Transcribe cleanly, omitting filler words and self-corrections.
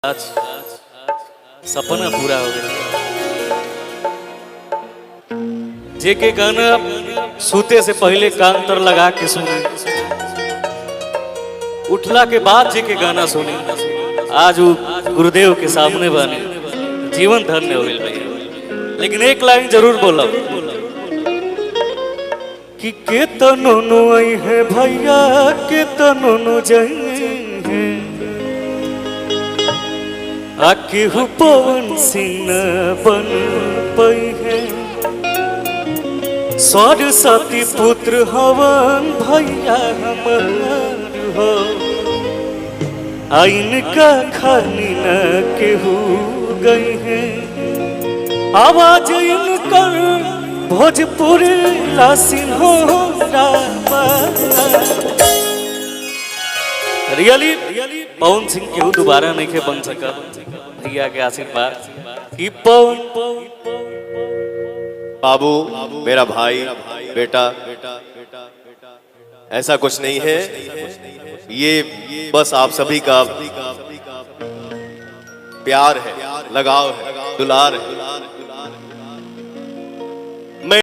आज सपना पूरा हो गया। जे के गाना सूते से पहले कान तर लगा के सुने, उठला के बाद जे के गाना सुने, आज वो गुरुदेव के सामने बने, जीवन धन्य हो गया भैया। लेकिन एक लाइन जरूर बोला कि के तनो नो आई है भैया, के तनो नो जाई है, आके हु पवन सिंह बन पई है। सरस्वती पुत्र हवन भैया हमार हो, आइन का खानी न केहू गई है। आवाज इनकर भोजपुरी लासिन हो रियली पवन सिंह केहू दोबारा नहीं के बन सका। भैया के आशीर्वाद कि पवन बाबू मेरा भाई बेटा, ऐसा कुछ नहीं है। ये बस आप सभी का प्यार है, लगाव है, दुलार है।